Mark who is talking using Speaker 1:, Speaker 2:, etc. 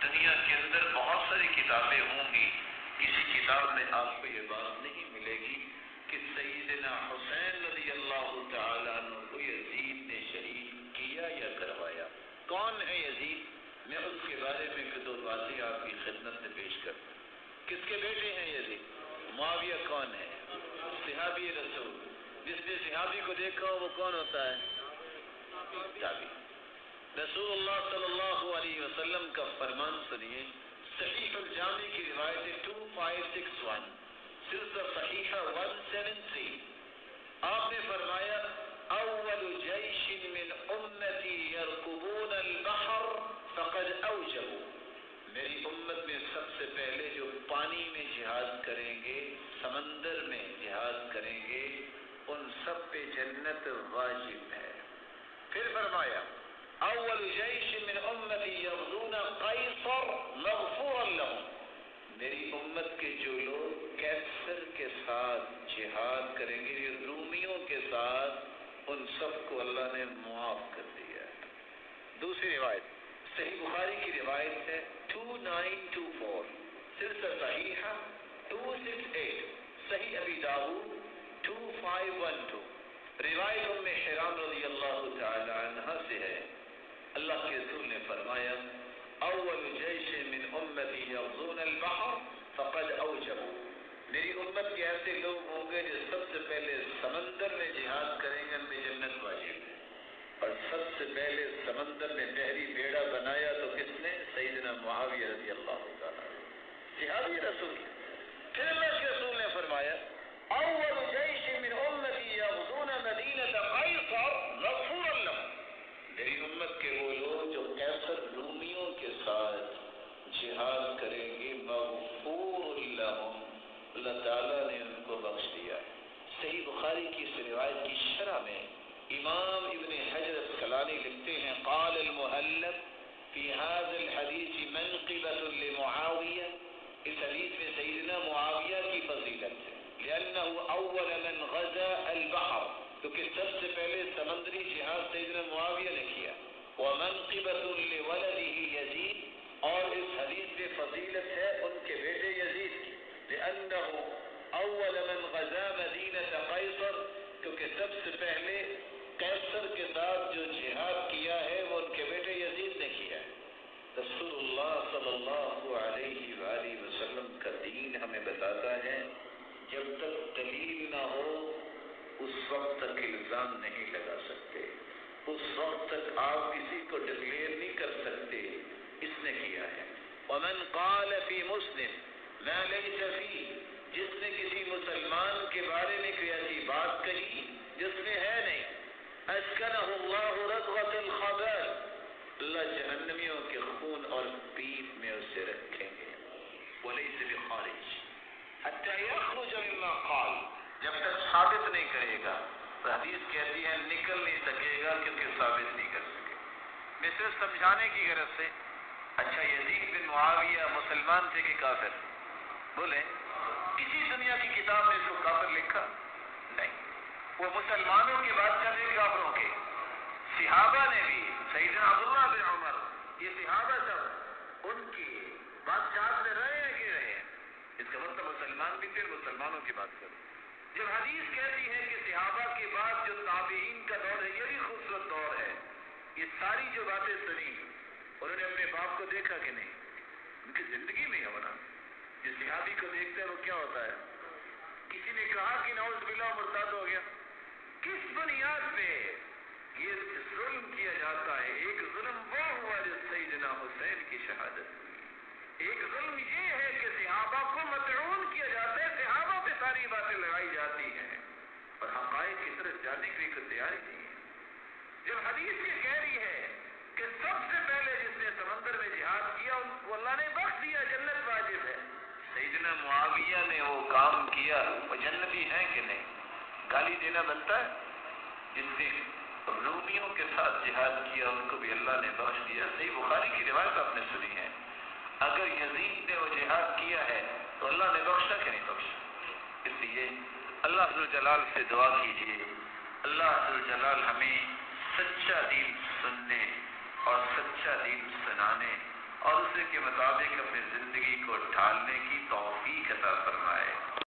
Speaker 1: دنیا کے اندر بہت ساری کتابیں ہوں گی، کسی کتاب میں آپ کو یہ بات نہیں ملے گی کہ سیدنا حسین رضی اللہ تعالیٰ عنہ کو یزید نے شہید کیا یا کروایا۔ کون ہے یزید؟ میں اس کے بارے میں دو باتیں آپ کی خدمت میں پیش کرتا ہوں۔ کس کے بیٹے ہیں یزید؟ معاویہ کون ہے؟ صحابی رسول۔ جس نے صحابی کو دیکھا وہ کون ہوتا ہے؟ تابعی۔ رسول اللہ صلی اللہ علیہ وسلم کا فرمان سنیے، صحیح الجامع کی روایت 2561، سلسلہ صحیحہ 173۔ آپ نے فرمایا اول جیش من امتی یرکبون البحر فقد اوجبوا، میری امت میں سب سے پہلے جو پانی میں جہاد کریں گے، سمندر میں جہاد کریں گے، ان سب پہ جنت واجب ہے۔ پھر فرمایا اول جیش من امتی یغزون قیصر مغفورا لهم، میری امت کے جو لوگ کیسر کے ساتھ جہاد کریں گے، رومیوں کے ساتھ، ان سب کو اللہ نے معاف کر دیا ہے۔ دوسری روایت صحیح بخاری کی روایت ہے 2924، سلسلہ صحیحہ 268، صحیح ابی داؤد 2512، روایت ام حرام رضی اللہ تعالی عنہ سے ہے، اللہ کے رسول نے فرمایا اول جیش من امتی یغزون البحر فقد اوجبوا، میری امت کے ایسے لوگ ہوں گے جو سب سے پہلے سمندر میں جہاد کریں گے، ان میں جنت واجب ہے۔ اور سب سے پہلے سمندر میں بحری بیڑا بنایا تو کس نے؟ سیدنا معاویہ رضی اللہ تعالیٰ صحابی رسول۔ پھر اللہ کے رسول نے فرمایا اول جیش من امتی یغزون مدینہ قیصر مغفورا لهم، میری امت کے وہ لوگ جو قیصر رومیوں کے ساتھ جہاد کریں گے، مغفور لهم، اللہ تعالیٰ نے ان کو بخش دیا۔ صحیح بخاری کی اس روایت کی شرح میں امام ابن حجر اسقلانی لکھتے ہیں قال المہلب فی هذا الحدیث منقبۃ لمعاویہ، اس حدیث میں سیدنا معاویہ کی فضیلت ہے، لأنه اول من غزا البحر، کیونکہ سب سے پہلے سمندری جہاد سیدنا معاویہ نے کیا، ومنقبۃ لولده یزید، اور اس حدیث میں فضیلت ہے ان کے بیٹے یزید کی، لأنه اول من غزا مدینہ قیصر، کیونکہ سب سے پہلے قیصر کے ساتھ جو جہاد کیا ہے وہ ان کے بیٹے یزید نے کیا ہے۔ رسول اللہ صلی اللہ علیہ وآلہ وسلم کا دین ہمیں بتاتا ہے جب تک دلیل نہ ہو اس وقت تک الزام نہیں لگا سکتے، اس وقت تک آپ کسی کو ڈکلیئر نہیں کر سکتے اس نے کیا ہے۔ ومن قال فی مسلم ما لیس فیہ، جس نے کسی مسلمان کے بارے میں کوئی ایسی بات کہی جس میں ہے نہیں، اسکنہ اللہ رغوۃ الخبال، اللہ جہنمیوں کے خون اور پیپ میں اسے رکھیں گے، ولیس بخارج حتی یخرج مما قال، جب تک ثابت نہیں کرے گا، تو حدیث کہتی ہے نکل نہیں سکے گا کیونکہ ثابت نہیں کر سکے۔ میں صرف سمجھانے کی غرض سے، اچھا یزید بن معاویہ مسلمان تھے کہ کافر؟ بولیں، کسی دنیا کی کتاب نے اس کو کافر لکھا؟ نہیں، وہ مسلمانوں کے بادشاہ تھے کافروں کے۔ صحابہ نے بھی، سیدنا عبداللہ بن عمر، یہ صحابہ سب ان کی بادشاہت میں رہے ہیں کہ رہے ہیں، اس کا مطلب مسلمان بھی تھے، مسلمانوں کی بات کرو۔ جب حدیث کہتی ہے کہ صحابہ کے بعد جو تابعین کا دور ہے یہ بھی خوبصورت دور ہے، یہ ساری جو باتیں سنی انہوں نے اپنے باپ کو دیکھا کہ نہیں؟ ان کی زندگی میں ہونا، جس صحابی کو دیکھتا ہے وہ کیا ہوتا ہے؟ کسی نے کہا کہ نعوذ باللہ مرتد ہو گیا، کس بنیاد پہ یہ ظلم کیا جاتا ہے؟ ایک ظلم وہ ہوا جو سیدنا حسین کی شہادت ہوئی، ایک ظلم یہ ہے کہ صحابہ کو مطعون کیا جاتا ہے، صحابہ پہ ساری باتیں لگائی جاتی ہیں اور حقائق کی طرف جانے کی کوئی تیاری نہیں ہے۔ جب حدیث یہ کہہ رہی ہے کہ سب سے پہلے جس نے سمندر میں جہاد کیا ان کو اللہ نے بخش دیا، جنت واجب ہے، سیدنا معاویہ نے وہ کام کیا، وہ جنتی ہیں کہ نہیں؟ گالی دینا بنتا ہے؟ جس نے رومیوں کے ساتھ جہاد کیا ان کو بھی اللہ نے بخش دیا۔ صحیح بخاری کی روایت آپ نے سنی ہے، اگر یزید نے وہ جہاد کیا ہے تو اللہ نے بخشا کہ نہیں بخشا؟ اس لیے اللہ ذوالجلال سے دعا کیجیے، اللہ ذوالجلال ہمیں سچا دین سننے اور سچا دین سنانے اور اسی کے مطابق اپنی زندگی کو ڈھالنے کی توفیق عطا فرمائے۔